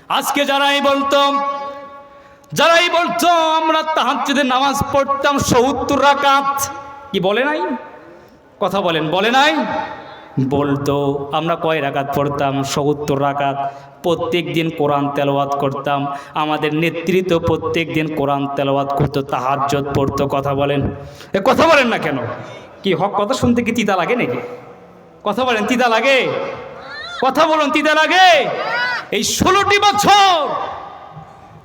আজকে যারাই বলতো আমরা তাহাজ্জুদের নামাজ পড়তাম ৭০ রাকাত, কি বলে নাই? কথা বলেন, বলে নাই? বলতো আমরা কয় রাকাত পড়তাম? ৭০ রাকাত। প্রত্যেক দিন কোরআন তেলাওয়াত করতাম। আমাদের নেতৃত্ব প্রত্যেক দিন কোরআন তেলাওয়াত করতো, তাহাজ্জুদ পড়তো। কথা বলেন, কথা বলেন না কেন? কি হক কথা শুনতে কি তিতা লাগে নাকি? কথা বলেন, তিতা লাগে? কথা বলুন, তিতা লাগে? এই ১৬টি বছর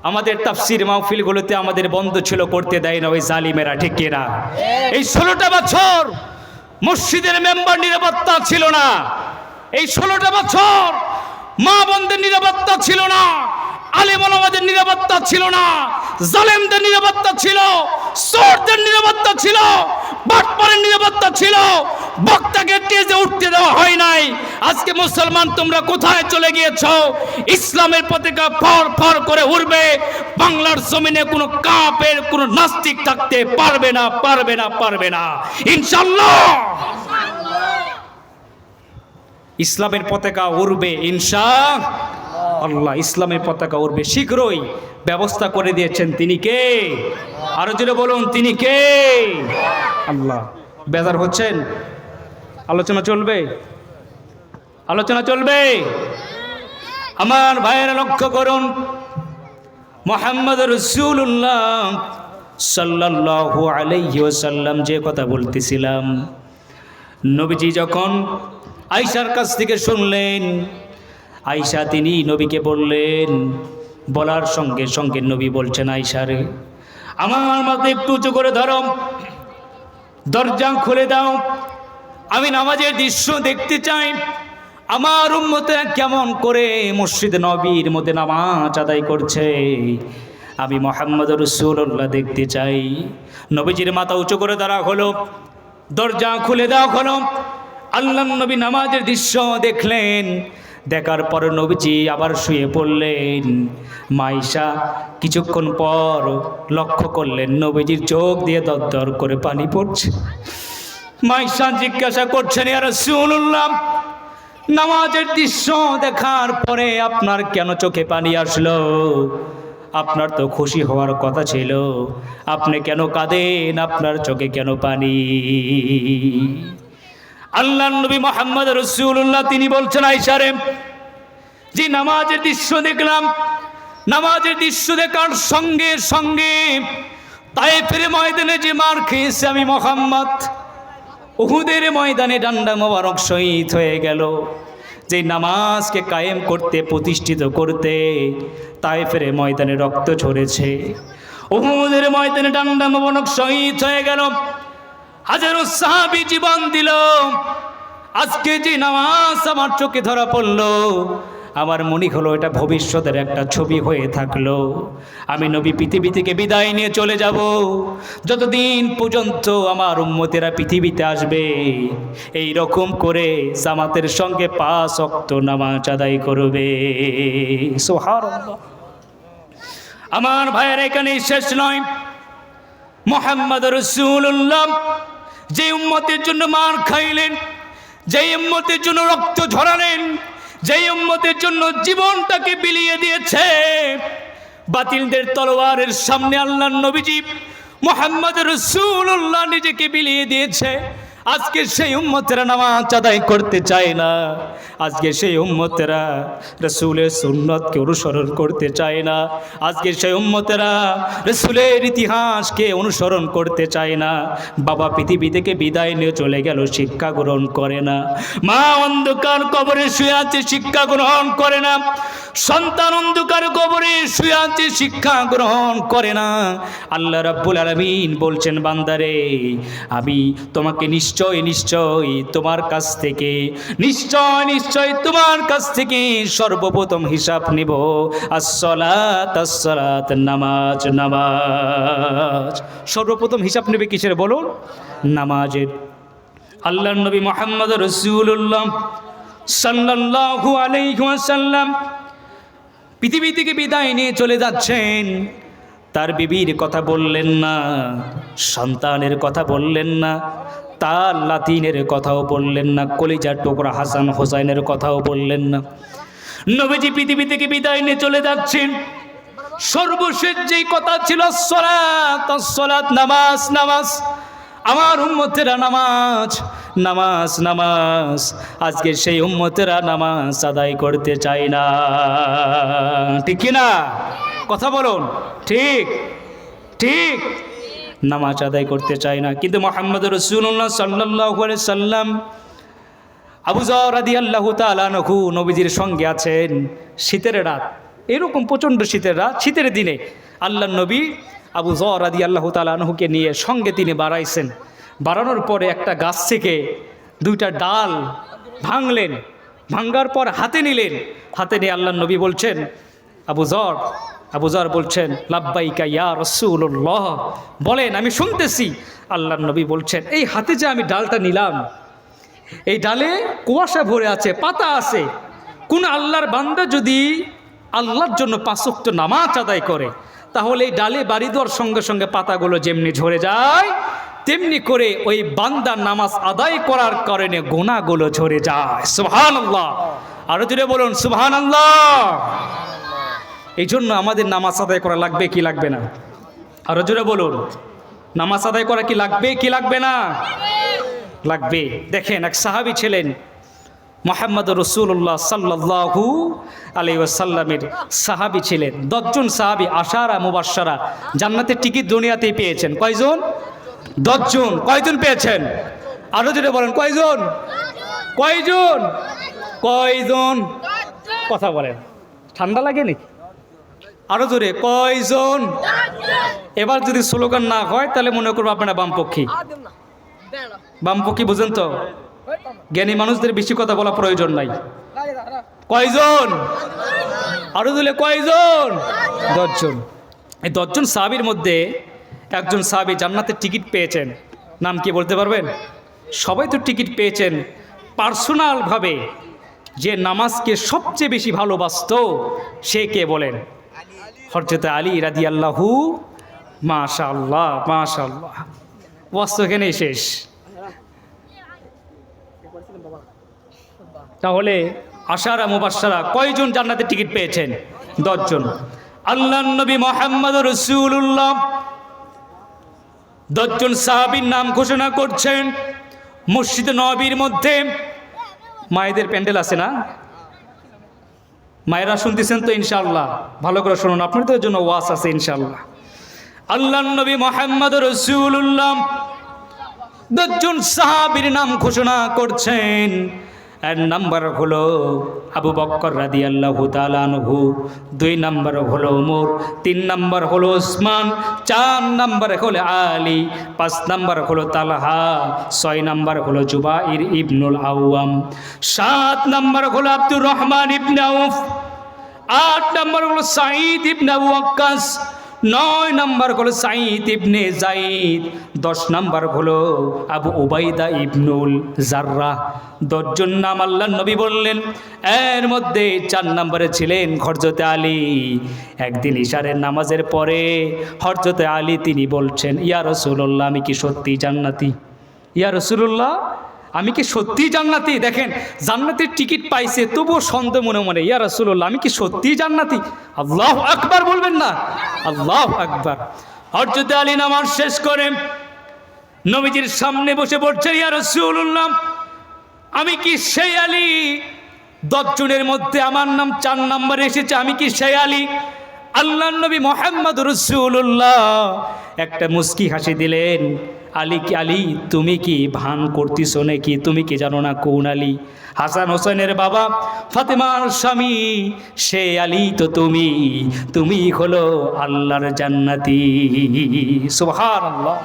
আমাদের তাফসীর মাহফিলগুলোতে আমাদের বন্ধ ছিল, করতে দেয় না ওই জালিমেরা, ঠিক কিনা? এই ১৬টা বছর মসজিদের মেম্বার নিরাপত্তা ছিল না। এই ১৬টা বছর মা বোনদের নিরাপত্তা ছিল না, আলেম ওলামাদের নিরাপত্তা ছিল না, জালেমদের নিরাপত্তা ছিল, চোরদের নিরাপত্তা ছিল, বাটপারের নিরাপত্তা ছিল, বক্তাকে টেজে উঠতে দেওয়া হয় নাই। আজকে মুসলমান তোমরা কোথায় চলে গিয়েছো? ইসলামের পতাকা ফর ফর করে উড়বে। বাংলার জমিনে কোনো কাফের, কোনো নাস্তিক থাকতে পারবে না, পারবে না, পারবে না, ইনশাআল্লাহ। ইসলামের পতাকা উড়বে ইনশাআল্লাহ। ইসলামের পতাকা উড়বে, শীঘ্রই ব্যবস্থা করে দিয়েছেন। তিনি কে? আরো জোরে বলুন, তিনি কে? আল্লাহ। বেজার হচ্ছেন? আলোচনা চলবে, আলোচনা চলবে। আমার ভাইয়েরা লক্ষ্য করুন, মুহাম্মদ রাসূলুল্লাহ সাল্লাল্লাহু আলাইহি ওয়াসাল্লাম যে কথা বলতেছিলাম, নবীজি যখন আয়েশার কাছ থেকে শুনলেন, আয়েশা তিনি নবীকে বললেন, বলার সঙ্গে সঙ্গে নবী বলছেন, আয়েশা রে, আমার মাথা একটু উঁচু করে ধরো, দরজা খুলে দাও, আমি নামাজের দৃশ্য দেখতে চাই। আমার উম্মতেরা কেমন করে মসজিদ নবীর মধ্যে নামাজ আদায় করছে, আমি মুহাম্মদ রাসূলুল্লাহ দেখতে চাই। নবীজির মাথা উঁচু করে ধরা হলো, দরজা খুলে দেওয়া হলো। আল্লাহ নবী নামাজের দৃশ্য দেখলেন। দেখার পর নবীজি আবার শুয়ে পড়লেন। মাইশা কিছুক্ষণ পর লক্ষ্য করলেন নবীজির চোখ দিয়ে দরদর করে পানি পড়ছে। মাইশা জিজ্ঞাসা করছেন, ইয়া রাসূলুল্লাহ, নামাজের দৃশ্য দেখার পরে আপনার কেন চোখে পানি আসলো? আপনার তো খুশি হওয়ার কথা ছিল, আপনি কেন কাঁদেন? আপনার চোখে কেন পানি? আল্লাহর নবী মুহাম্মদ রাসূলুল্লাহ তিনি বলছেন, আয়েশা রে, যে নামাজের দৃশ্য দেখলাম, নামাজের দৃশ্য দেখার সঙ্গে সঙ্গে তায়েফের ময়দানে যে মার খেয়েছে আমি মুহাম্মদ, উহুদের ময়দানে ডান্ডা মোবারক শহীদ হয়ে গেল। যে নামাজকে কায়েম করতে, প্রতিষ্ঠিত করতে তায়েফের ময়দানে রক্ত ঝরেছে, উহুদের ময়দানে ডান্ডা মোবারক শহীদ হয়ে গেল, হাজারো সাহাবী জীবন দিল। আজকে যে নামাজ আমার চোখে ধরা পড়লো, আমার মনে হলো এটা ভবিষ্যতের একটা ছবি হয়ে থাকলো। আমি নবী পৃথিবী থেকে বিদায় নিয়ে চলে যাব, যতদিন পর্যন্ত আমার উম্মতেরা পৃথিবীতে আসবে এই রকম করে জামাতের সঙ্গে 5 ওয়াক্ত নামাজ আদায় করবে। সুবহানাল্লাহ। আমার ভাইয়ের এখানে শেষ নয়, মুহাম্মদ রাসূলুল্লাহ যে উম্মতের জন্য মার খাইলেন, যে উম্মতের জন্য রক্ত ঝরালেন, যে উম্মতের জন্য জীবনটাকে বিলিয়ে দিয়েছে, বাতিলদের তলোয়ারের সামনে আল্লাহর নবীজি মুহাম্মদ রাসূলুল্লাহ নিজেকে বিলিয়ে দিয়েছে। আজকে সেই উম্মতেরা নামাজ আদায় করতে চায় না, আজকে সেই উম্মতেরা রাসূলের সুন্নতকে অনুসরণ করতে চায় না, আজকে সেই উম্মতেরা রাসূলের ইতিহাসকে অনুসরণ করতে চায় না। বাবা পৃথিবী থেকে বিদায় নিয়ে চলে গেল, শিক্ষা গ্রহণ করে না। মা অন্ধকার কবরে শুয়ে আছে, শিক্ষা গ্রহণ করে না। সন্তান অন্ধকার কবরে শুয়ে আছে, শিক্ষা গ্রহণ করে না। আল্লাহ রাব্বুল আলামিন বলছেন, বান্দারে, আমি তোমাকে নিশ্চয় নিশ্চয় তোমার কাছ থেকে, নিশ্চয় নিশ্চয় তোমার কাছ থেকে সর্বপ্রথম হিসাব নিব। আসসালাত আসসালাত, নামাজ নামাজ। সর্বপ্রথম হিসাব নেবে কিসের বলুন? নামাজের। আল্লাহর নবী মুহাম্মদ রাসূলুল্লাহ সাল্লাল্লাহু আলাইহি ওয়াসাল্লাম পৃথিবী থেকে বিদায় নিয়ে চলে যাচ্ছেন। তার বিবির কথা বললেন না, সন্তানের কথা বললেন না, তার লাতিনের কথাও বললেন না, কলিজার টুকরা হাসান হোসাইনের কথাও বললেন না। নবীজি পৃথিবী থেকে বিদায় নিয়ে চলে যাচ্ছেন। সর্বশেষ যেই কথা ছিল সালাত, সালাত, নামাজ, নামাজ, আমার উম্মতেরা নামাজ, নামাজ, নামাজ। আজকে সেই উম্মতেরা নামাজ আদায় করতে চায় না, ঠিক কি না? কথা বলুন, ঠিক ঠিক নামাজ আদায় করতে চায় না। কিন্তু মুহাম্মদ রাসূলুল্লাহ সাল্লাল্লাহু আলাইহি সাল্লাম আবু যর রাদিয়াল্লাহু তাআলা আনহু নবীজির সঙ্গে আছেন। শীতের রাত, এরকম প্রচণ্ড শীতের রাত, শীতের দিনে আল্লাহর নবী আবু যর রাদিয়াল্লাহু তাআলা আনহুকে নিয়ে সঙ্গে তিনি বাড়াইছেন। বাড়ানোর পরে একটা গাছ থেকে দুইটা ডাল ভাঙলেন, ভাঙ্গার পর হাতে নিলেন। হাতে নিয়ে আল্লাহর নবী বলছেন, আবু যর বলছেন, লাব্বাইকা ইয়া রাসূলুল্লাহ, বলেন আমি শুনতেছি। আল্লাহর নবী বলছেন, এই হাতে যে আমি ডালটা নিলাম, এই ডালে কুয়াশা ভরে আছে, পাতা আছে। কোন আল্লাহর বান্দা যদি আল্লাহর জন্য 5 ওয়াক্ত নামাজ আদায় করে, তাহলে এই ডালে বাড়ি দেওয়ার সঙ্গে সঙ্গে পাতাগুলো যেমনি ঝরে যায়, তেমনি করে ওই বান্দার নামাজ আদায় করার কারণে গুনাহগুলো ঝরে যায়। সুবহানাল্লাহ, আরো জোরে বলুন সুবহানাল্লাহ। এই জন্য আমাদের নামাজ আদায় করা লাগবে কি লাগবে না? আরো জোরে বলুন, নামাজ আদায় করা কি লাগবে কি লাগবে না? লাগবে। দেখেন, এক সাহাবী ছিলেন, মুহাম্মদ রাসূলুল্লাহ সাল্লাল্লাহু আলাইহি ওয়াসাল্লামের সাহাবী ছিলেন। 10 জন সাহাবী আশারা মুবাশশারা জান্নাতের টিকিট দুনিয়াতেই পেয়েছেন। কয়জন? 10 জন। কয়জন পেয়েছেন? আরো জোরে বলেন, কয়জন? কয়জন? কয়জন? কথা বলেন, ঠান্ডা লাগে নাকি? আরো জোরে, কয়জন? এবার যদি স্লোগান না হয় তাহলে মনে করবো আপনারা বামপক্ষী। বামপক্ষী বুঝেন তো? জ্ঞানী মানুষদের বেশি কথা বলা প্রয়োজন নাই। কয়জন? আরো দিলে কয়জন? 10 জন। এই 10 জন সাহাবীর মধ্যে একজন সাহাবী জান্নাতের টিকিট পেয়েছেন। নাম কি বলতে পারবেন? সবাই তো টিকিট পেয়েছেন। পার্সোনালভাবে যে নামাজকে সবচেয়ে বেশি ভালোবাসতো সে কে বলেন? হযরত আলী রাদিয়াল্লাহু। মাশাআল্লাহ, মাশাআল্লাহ। ওয়াজ এখানেই শেষ। তাহলে আশারা মুবাশশারা কয়জন জান্নাতের টিকিট পেয়েছেন? 10 জন। আল্লাহর নবী মুহাম্মদ রাসূলুল্লাহ 10 জন সাহাবীর নাম ঘোষণা করছেন। মসজিদ নববীর মধ্যে মায়েদের প্যান্ডেল আছে না? মায়েরা শুনতেছেন তো ইনশাআল্লাহ? ভালো করে শুনুন, আপনাদের জন্য ওয়াজ আছে ইনশাআল্লাহ। আল্লাহর নবী মুহাম্মদ রাসূলুল্লাহ 10 জন সাহাবীর নাম ঘোষণা করছেন। এক নাম্বার হলো আবু বকর রাদিয়াল্লাহু তাআলা আনহু, 2 নাম্বার হলো ওমর, 3 নাম্বার হলো ওসমান, 4 নাম্বার হলো আলী, 5 নাম্বার হলো তালহা, 6 নাম্বার হলো জুবাইর ইবনুল আওয়াম, 7 নাম্বার হলো আব্দুর রহমান ইবনে আউফ, 8 নাম্বার হলো সাঈদ ইবনে আবু ওয়াক্কাস, 9 নাম্বার হলো সাঈদ ইবনে যায়েদ, 10 নাম্বার হলো আবু উবাইদা ইবনুল জাররাহ। 10 জন নাম আল্লাহর নবী বললেন। এর মধ্যে 4 নম্বরে ছিলেন হযরতে আলী। একদিন ইশারের নামাজের পরে হযরতে আলী তিনি বলছেন, ইয়া রাসূলুল্লাহ, আমি কি সত্যি জান্নাতি? ইয়া রাসূলুল্লাহ, আমি কি সত্যি জান্নাতি? দেখেন, জান্নাতের টিকিট পাইছে তবুও সন্দেহ মনে মনে, ইয়া রাসূলুল্লাহ, আমি কি সত্যি জান্নাতি? আল্লাহু আকবার বলবেন না? আল্লাহু আকবার। হযরতে আলী নামাজ শেষ করে নবীজির সামনে বসে পড়ছেন, ইয়া রাসূলুল্লাহ, আমি কি সেই আলী? 10 জনের মধ্যে আমার নাম 4 নম্বরে এসেছে, আমি কি সেই আলী? আল্লাহর নবী মুহাম্মদ রাসূলুল্লাহ একটা মুস্কি হাসি দিলেন। আলী কি? আলী, তুমি কি ভান করতেছো নাকি? তুমি কি জানো না কোন আলী? হাসান হোসেনের বাবা, ফাতেমার স্বামী, সে আলী তো তুমি হলো আল্লাহর জান্নাতি। সুবহানাল্লাহ।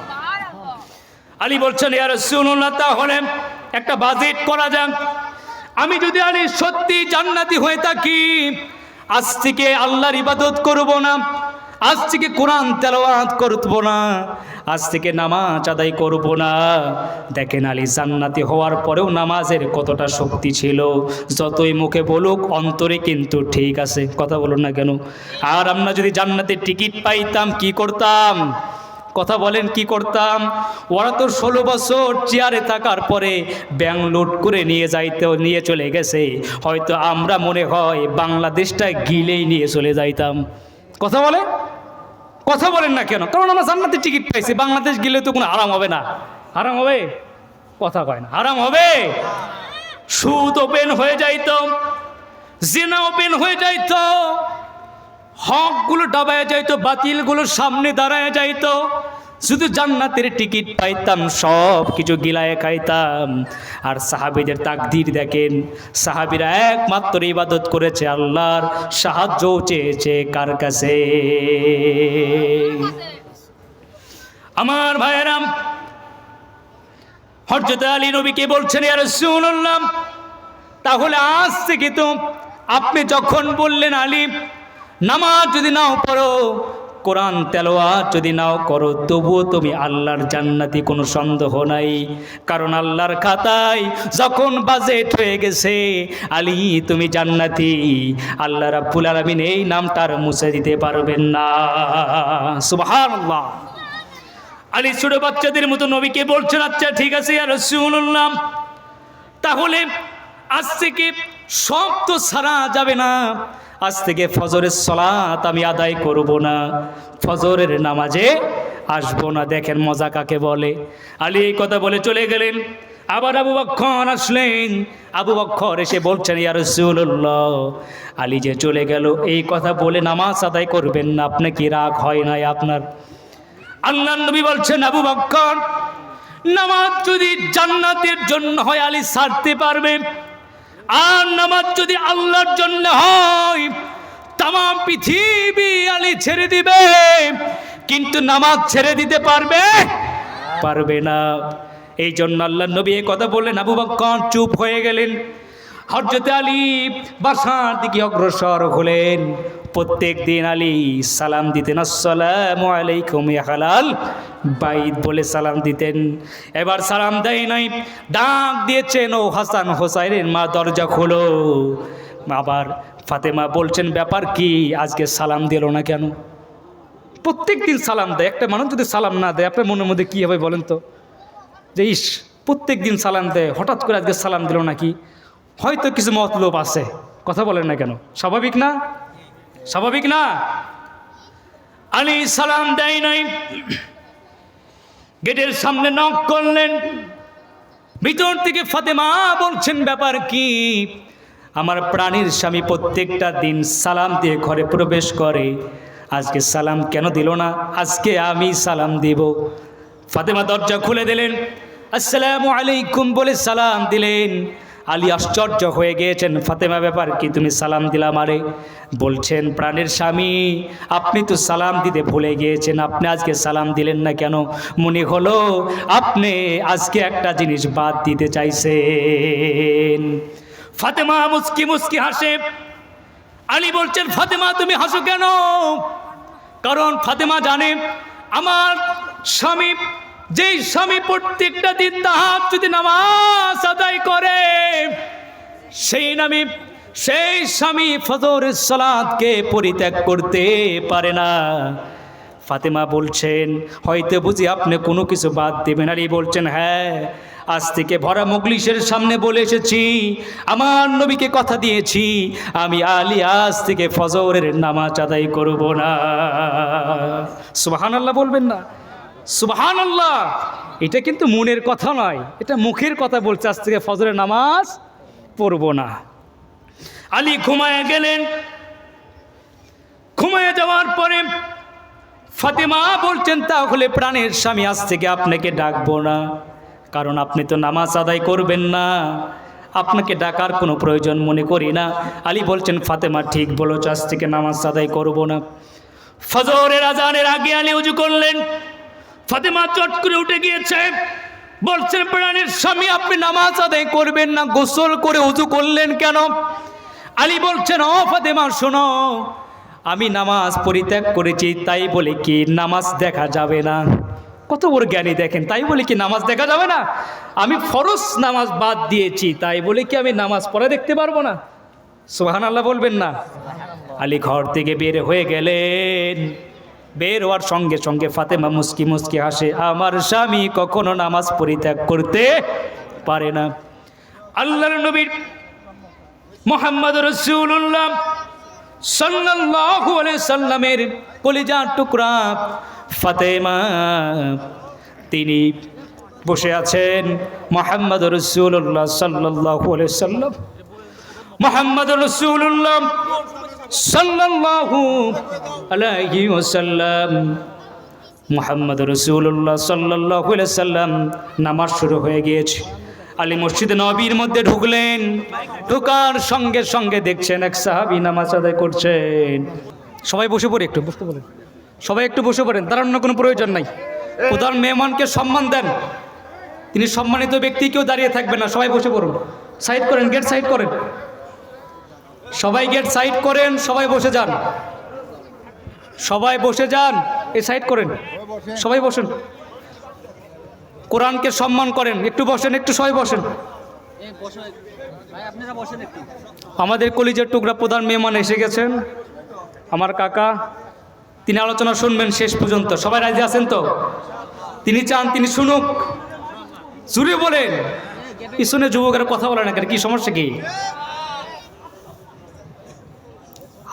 আলী বলছেন, ইয়া রাসূলুল্লাহ, তাহলে একটা বাজেট করা যাক। আমি যদি আলী সত্যি জান্নাতি হয়ে থাকি, আজ থেকে আল্লাহর ইবাদত করব না, আজ থেকে কোরআন তেলাওয়াত করব না, আজ থেকে নামাজ আদায় করব না। দেখেন, আলী জান্নাতি হওয়ার পরেও নামাজের কতটা শক্তি ছিল। যতই মুখে বলুক, অন্তরে কিন্তু ঠিক আছে। কথা বলুন না কেন? আর আমরা যদি জান্নাতের টিকিট পাইতাম কি করতাম? কথা বলেন কি করতাম? ওরা তো 16 বছর চেয়ারে থাকার পরে ব্যাংক লুট করে নিয়ে চলে গেছে, হয়তো আমরা মনে হয় বাংলাদেশটা গিলেই নিয়ে চলে যাইতাম। কথা বলেন না কেন? কারণ আমরা জান্নাতের টিকিট পাইছি, বাংলাদেশ গেলে তো কোনো আরাম হবে না। আরাম হবে? কথা কয় না, আরাম হবে? সুদ ওপেন হয়ে যাইতো, জিনা ওপেন হয়ে যাইতো, হকগুলো ডাবায় যাইতো, বাতিলগুলোর সামনে দাঁড়ায় যাইতো, শুধু জান্নাতের টিকিট পাইতাম, সব কিছু গিলায় খাইতাম। আর সাহাবীদের তাকদীর দেখেন, সাহাবীরা একমাত্র ইবাদত করেছে আল্লাহর, সাহায্য চেয়েছে কার কাছে? আমার ভাইয়েরা, হযরত আলী নবীকে বলছেন, ইয়া রাসূলুল্লাহ, তাহলে আজ থেকে তো আপনি যখন বললেন আলী নামাজ যদি নাও পড়ো, কোরআন তেলাওয়াত যদি নাও করো, তবুও তুমি আল্লাহর জান্নাতি, কোনো সন্দেহ নাই। কারণ আল্লাহর খাতায় যখন বাজেট হয়ে গেছে আলী তুমি জান্নাতি, আল্লাহ রাব্বুল আলামিন এই নামটার মুছে দিতে পারবেন না। সুবহানাল্লাহ। আলী ছোট বাচ্চাদের মতো নবীকে বলছেন, আচ্ছা ঠিক আছে ইয়া রাসূলুল্লাহ, তাহলে আজ থেকে সব তো ছাড়া যাবে না, আজ থেকে ফজরের সালাত আমি আদায় করব না, ফজরের নামাজে আসবো না। দেখেন মজা কাকে বলে। আলী এই কথা বলে চলে গেলেন। আবার আবু বকর আসলেন। আবু বকর এসে বলছেন, ইয়া রাসূলুল্লাহ, আলী যে চলে গেল, এই কথা বলে নামাজ আদায় করবেন না, আপনি কি রাগ হয় নাই আপনার? আল্লাহর নবী বলছেন, আবু বকর, নামাজ যদি জান্নাতের জন্য হয় আলী ছাড়তে পারবে, আর নামাজ যদি আল্লাহর জন্য হয় তামাম পৃথিবী আলী ছেড়ে দিবে, কিন্তু নামাজ ছেড়ে দিতে পারবে না। এই জন্য আল্লাহর নবী এই কথা বললেন। আবু বকর চুপ হয়ে গেলেন। হযরত আলী বাসার দিকে অগ্রসর হলেন। প্রত্যেক দিন আলী সালাম দিতেন, আসসালামু আলাইকুম ইয়া হালাল বাইত বলে সালাম দিতেন। এবার সালাম দেয় নাই, ডাক দিয়েছেন, ও হাসান হোসাইনের মা, দরজা খোলো। আবার ফাতেমা বলছেন, ব্যাপার কি, আজকে সালাম দিল না কেন? প্রত্যেক দিন সালাম দেয়, একটা মানুষ যদি সালাম না দেয় আপনার মনের মধ্যে কী হবে বলেন তো? যে ইস, প্রত্যেক দিন সালাম দেয়, হঠাৎ করে আজকে সালাম দিল নাকি? হয়তো কিছু মতলব আছে। কথা বলেন না কেন? স্বাভাবিক না? স্বাভাবিক না? আলী সালাম দেয় নাই। গেটের সামনে নক করলেন। ভিতর থেকে ফাতেমা বলছেন, ব্যাপার কি? আমার প্রাণীর স্বামী প্রত্যেকটা দিন সালাম দিয়ে ঘরে প্রবেশ করে, আজকে সালাম কেন দিল না? আজকে আমি সালাম দিব। ফাতেমা দরজা খুলে দিলেন, আসসালামু আলাইকুম বলে সালাম দিলেন। আলী আশ্চর্য হয়ে গিয়েছেন, ফাতেমা ব্যাপার কি, তুমি সালাম দিলাম আরে? বলছেন, প্রাণের স্বামী, আপনি তো সালাম দিতে ভুলে গিয়েছেন, আপনি আজকে সালাম দিলেন না কেন? মনে হলো আপনি আজকে একটা জিনিস বাদ দিতে চাইছেন। ফাতেমা মুস্কি মুস্কি হাসে। আলী বলছেন, ফাতেমা তুমি হাসো কেন? কারণ ফাতেমা জানে, আমার স্বামী, যেই স্বামী প্রত্যেকটা দিন তাহাজ্জুদ যদি নামাজ আদায় করে, সেই স্বামী ফজরের সালাতকে পরিত্যাগ করতে পারে না। ফাতেমা বলছেন, হয়তো বুঝি আপনি কোনো কিছু বাদ দেবেন। আলী বলছেন, হ্যাঁ, আজ থেকে ভরা মজলিসের সামনে বলে এসেছি, আমার নবীকে কথা দিয়েছি, আমি আলী আজ থেকে ফজরের নামাজ আদায় করব না। সুবহানাল্লাহ বলবেন না? সুবহানাল্লাহ। এটা কিন্তু মনের কথা নয়, এটা মুখের কথা বলছে, আজ থেকে ফজরের নামাজ পড়ব না। আলী ঘুমায় গেলেন। ঘুমায় যাওয়ার পরে ফাতেমা বলছেন, তাহলে প্রাণের স্বামী, আজ থেকে আপনাকে ডাকবো না, কারণ আপনি তো নামাজ আদায় করবেন না, আপনাকে ডাকার কোনো প্রয়োজন মনে করি না। আলী বলছেন, ফাতেমা ঠিক বলেছ, আজ থেকে নামাজ আদায় করব না। ফজরের আজানের আগে আলী ওযু করলেন। ফাতেমা চট করে উঠে গিয়েছে, বলছেন, প্রাণের স্বামী, আপনি নামাজ আদায় করবেন না, গোসল করে ওযু করলেন কেন? আলী বলছেন, ও ফাতেমা শোনো, আমি নামাজ পরিত্যাগ করেছি, তাই বলে কি নামাজ দেখা যাবে না? কত বড় জ্ঞানী দেখেন, তাই বলে কি নামাজ দেখা যাবে না? আমি ফরজ নামাজ বাদ দিয়েছি, তাই বলে কি আমি নামাজ পড়ে দেখতে পারবো না? সুবহানাল্লাহ বলবেন না? আলী ঘর থেকে বের হয়ে গেলেন। বের হওয়ার সঙ্গে সঙ্গে ফাতেমা মুস্কি মুস্কি হাসে, আমার স্বামী কখনো নামাজ পরিত্যাগ করতে পারে না। আল্লাহর নবীর মুহাম্মদ রাসূলুল্লাহ সাল্লাল্লাহু আলাইহি সাল্লামের কলিজার টুকরা ফাতেমা, তিনি বসে আছেন। মুহাম্মদ রাসূলুল্লাহ সাল্লাল্লাহু আলাইহি সাল্লাম, মুহাম্মদ রাসূলুল্লাহ সাল্লাল্লাহু আলাইহি ওয়াসাল্লাম, মুহাম্মদ রাসূলুল্লাহ সাল্লাল্লাহু আলাইহি সাল্লাম নামাজ শুরু হয়ে গিয়েছে। আলী মসজিদে নববীর মধ্যে ঢুকলেন, ঢোকার সঙ্গে সঙ্গে দেখছেন এক সাহাবী নামাজ আদায় করছেন। সবাই বসে পড়ে, একটু বসতে বলেন, সবাই একটু বসে পড়েন, দাঁড়ানোর কোনো প্রয়োজন নাই। প্রধান মেহমানকে সম্মান দেন, তিনি সম্মানিত ব্যক্তি, কেউ দাঁড়িয়ে থাকবে না, সবাই বসে পড়ুন। সাইড করেন, গেট সাইড করেন, সবাই গেট সাইড করেন, সবাই বসে যান, সবাই বসে যান, এই সাইড করেন, সবাই বসেন। কোরআনকে সম্মান করেন, একটু বসেন, একটু সবাই বসেন। আমাদের কলিজার টুকরা প্রধান মেহমান এসে গেছেন, আমার কাকা, তিনি আলোচনা শুনবেন শেষ পর্যন্ত। সবাই রাজি আছেন তো? তিনি চান তিনি শুনুক, জুড়ে বলেন। পিছনে যুবকের কথা বলে না কেন, কি সমস্যা কি?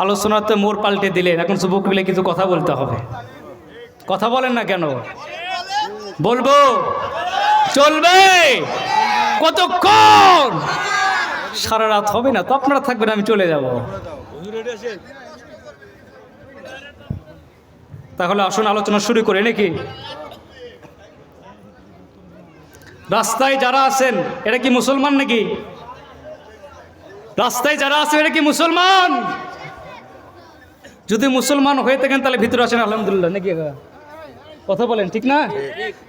আলোচনাতে মোড় পাল্টে দিলেন, এখন যুবক মিলে কিছু কথা বলতে হবে। কথা বলেন না কেন? বলবো, চলবে। কতক্ষণ? সারা রাত হবে না তো, আপনারা থাকবেন, আমি চলে যাব। তাহলে আসুন আলোচনা শুরু করে নাকি? রাস্তায় যারা আছেন এটা কি মুসলমান নাকি? রাস্তায় যারা আছেন এটা কি মুসলমান? যদি মুসলমান হয়ে থাকেন তাহলে ভিতরে আসেন, আলহামদুলিল্লাহ নাকি? কথা বলেন, ঠিক না?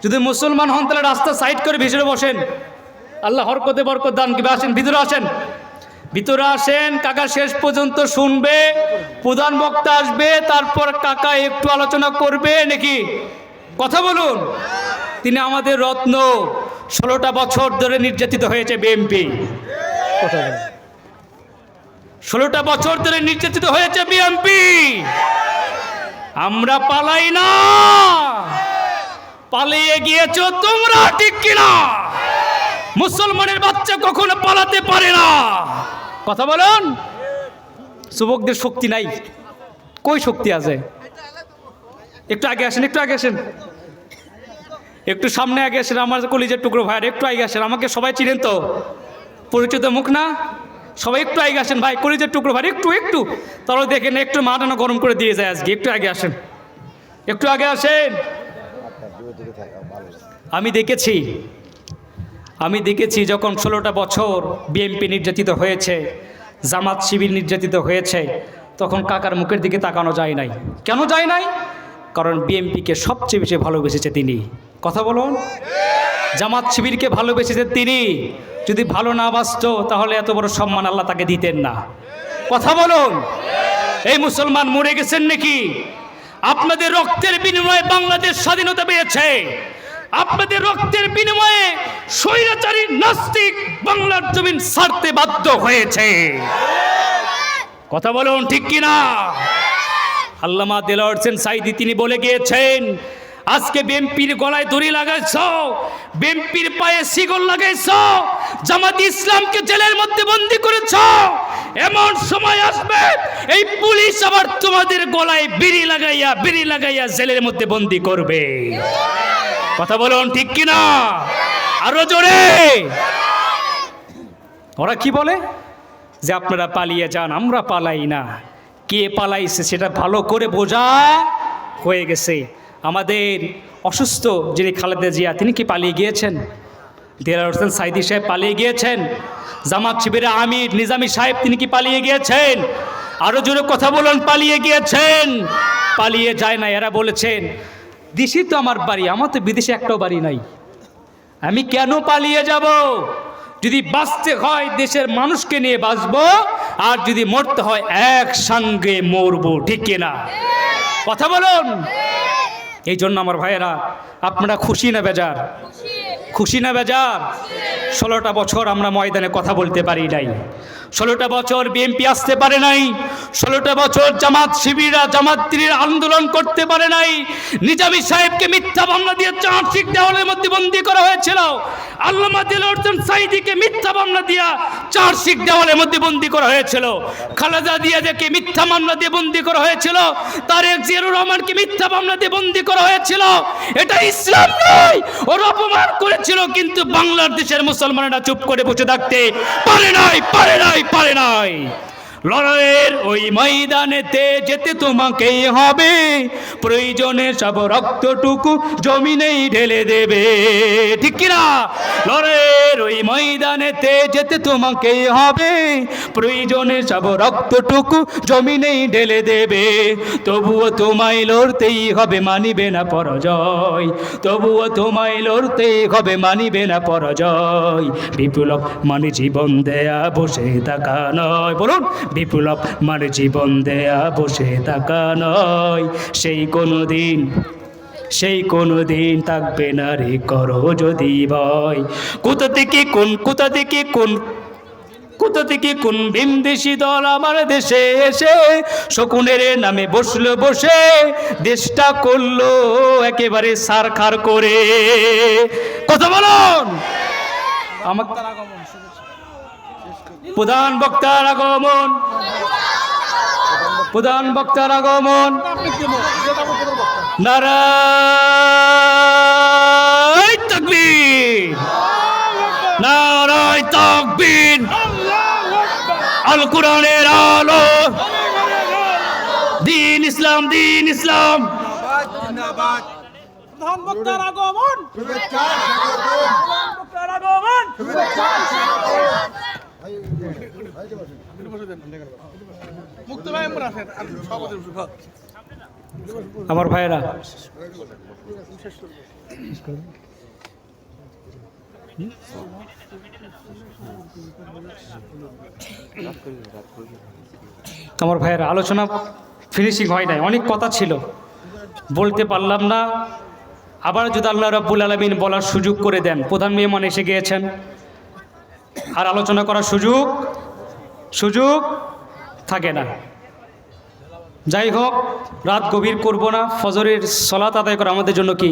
যদি মুসলমান হন তাহলে রাস্তা সাইড করে ভিতরে বসেন, আল্লাহ হরকতে বরকত দান কি। আসেন, ভিতরে আসেন, ভিতরে আসেন। কাকা শেষ পর্যন্ত শুনবে, প্রধান বক্তা আসবে, তারপর কাকা একটু আলোচনা করবে নাকি? কথা বলুন। তিনি আমাদের রত্ন, 16টা বছর ধরে নির্যাতিত হয়েছে বিএনপি। কথা বলুন। 16টা বছর ধরে নির্যাতিত হয়েছে বিএনপি। আমরা পালাই না, পালিয়ে গিয়েছো তোমরা, ঠিক কিনা? মুসলমানের বাচ্চা কখনো পালাতে পারে না। কথা বলুন। যুবকদের শক্তি নাই, কই শক্তি আছে? একটু আগে আসেন, একটু আগে আসেন, একটু সামনে আগে আসেন। আমার কলিজার টুকরো ভাইয়ের একটু আগে আসেন। আমাকে সবাই চিনেন তো, পরিচিত মুখ না? সবাই একটু আগে আসেন ভাই, কলিজার টুকরো ভাই, একটু একটু তাহলে দেখেন, একটু মাথানো গরম করে দিয়ে যায় আজকে। একটু আগে আসেন, একটু আগে আসেন। আমি দেখেছি যখন 16টা বছর বিএনপি নির্যাতিত হয়েছে, জামাত শিবির নির্যাতিত হয়েছে, তখন কাকার মুখের দিকে তাকানো যায় নাই। কেন যায় নাই? কারণ বিএনপিকে সবচেয়ে বেশি ভালোবেসেছে তিনি। কথা বলুন। জামাত শিবিরকে ভালোবেসেছে তিনি। যদি ভালো না বাসত তাহলে এত বড় সম্মান আল্লাহ তাকে দিতেন না। কথা বলুন। এই মুসলমান মরে গেছেন নাকি? আপনাদের রক্তের বিনিময়ে বাংলাদেশ স্বাধীনতা পেয়েছে। আপনাদের রক্তের বিনিময়ে স্বৈরাচারী নাস্তিক বাংলার জমিন ছাড়তে বাধ্য হয়েছে। কথা বলুন, ঠিক কিনা? আল্লামা দেলোয়ার হোসেন সাঈদী তিনি বলে গিয়েছেন, আজকে বিএনপির গলায় দড়ি লাগাইছ, বিএনপির পায়ে শিকল লাগাইছ, জামাত ইসলামকে জেলের মধ্যে বন্দী করেছ, এমন সময় আসবে এই পুলিশ আবার তোমাদের গলায় বিড়ি লাগাইয়া জেলের মধ্যে বন্দী করবে। কথা বলুন, ঠিক কিনা? আরো জোরে। ওরা কি বলে যে আপনারা পালিয়ে যান, আমরা পালাই না। কে পালাইছে সেটা ভালো করে বোঝা হয়ে গেছে। আমাদের অসুস্থ যিনি খালেদা জিয়া, তিনি কি পালিয়ে গিয়েছেন? দেলোয়ার হোসেন সাঈদী সাহেব পালিয়ে গিয়েছেন? জামাত শিবিরের আমির নিজামী সাহেব তিনি কি পালিয়ে গিয়েছেন? আরো জোরে কথা বলুন, পালিয়ে গিয়েছেন? পালিয়ে যায় না। এরা বলেছেন দেশই তো আমার বাড়ি, আমার তো বিদেশে একটাও বাড়ি নাই, আমি কেন পালিয়ে যাব? যদি বাঁচতে হয় দেশের মানুষকে নিয়ে বাঁচবো, আর যদি মরতে হয় একসঙ্গে মরবো, ঠিক কিনা? কথা বলুন। এই জন্য আমার ভাইয়েরা, আপনারা খুশি না বেজার? খুশি না বেজার? 16টা বছর আমরা ময়দানে কথা বলতে পারি নাই, 16টা বছর বিএনপি আসতে পারে নাই, 16টা বছর জামাত শিবিরা জামাতদের আন্দোলন করতে পারে নাই। নিজামী সাহেবকে মিথ্যা মামলা দিয়ে চার্জশিট দেওয়ালের মধ্যে বন্দী করা হয়েছিল। আল্লামা দিলওয়ার হোসেন সাঈদীকে মিথ্যা মামলা দিয়ে চার্জশিট দেওয়ালের মধ্যে বন্দী করা হয়েছিল। খালেদা জিয়াকে মিথ্যা মামলা দিয়ে বন্দী করা হয়েছিল। তারেক জিয়াউর রহমানকে মিথ্যা মামলা দিয়ে বন্দী করা হয়েছিল। এটা ইসলাম নয়, ওর অপমান করেছিল, কিন্তু বাংলাদেশের মুসলমানেরা চুপ করে বসে থাকতে পারে নাই, পারে নাই, পারে নাই। লড়াইয়ের ওই ময়দানেতে যেতে তোমাকেই হবে, প্রয়োজনে সব রক্তটুকু জমিনেই ঢেলে দেবে, ঠিক কিনা? লড়াইয়ের ওই ময়দানেতে যেতে তোমাকেই হবে, প্রয়োজনে সব রক্তটুকু জমিনেই ঢেলে দেবে। তবুও তোমায় লড়তেই হবে, মানিবে না পরাজয়। তবুও তোমায় লড়তেই হবে, মানিবে না পরাজয়। বিপ্লব মানে জীবন দেয়া, বসে থাকা নয়। বলুন, বিপ্লব মানে জীবন দেয়া, বসে থাকা নয়। সেই কোনদিন থাকবে না রে, করো যদি ভয়। কোথা থেকে কোন ভিনদেশি দল আমার দেশে এসে শকুনের নামে বসলো, বসে দেশটা করলো একেবারে সারখার করে। কথা বলুন। আমার প্রধান বক্তার আগমন, প্রধান বক্তার আগমন। নারায়ে তাকবীর, নারায়ে তাকবীর। আল কোরআনের আলো, দ্বীন ইসলাম, দ্বীন ইসলাম। প্রধান বক্তার আগমন, শুভেচ্ছা স্বাগতম। প্রধান বক্তার আগমন, শুভেচ্ছা স্বাগতম। মুক্ত ভাই আমরা আছেন, আর সভাপতির সুখা। আমার ভাইরা, আমার ভাইয়ের আলোচনা ফিনিশিং হয় নাই, অনেক কথা ছিল, বলতে পারলাম না। আবার যদি আল্লাহ রাব্বুল আলামিন বলার সুযোগ করে দেন, প্রধান মেহমান এসে গিয়েছেন, আর আলোচনা করার সুযোগ থাকে না। যাই হোক, রাত গভীর করব না। ফজরের সলাত আদায় করা আমাদের জন্য কি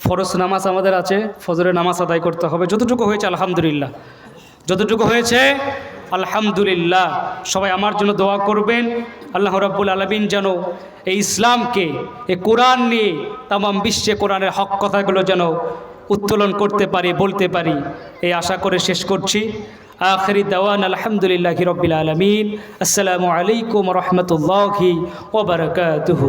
ফরজ নামাজ আমাদের আছে, ফজরের নামাজ আদায় করতে হবে। যতটুকু হয়েছে আলহামদুলিল্লাহ, যতটুকু হয়েছে আলহামদুলিল্লাহ। সবাই আমার জন্য দোয়া করবেন, আল্লাহ রাব্বুল আলামিন যেন এই ইসলামকে, এই কোরআন নিয়ে তামাম বিশ্বে কোরআনের হক কথাগুলো যেন উত্তোলন করতে পারি, বলতে পারি, এই আশা করে শেষ করছি। আখিরি দাওয়ান আলহামদুলিল্লাহি রাব্বিল আলামিন। আসসালামু আলাইকুম ওয়া রাহমাতুল্লাহি ওয়া বারাকাতুহু।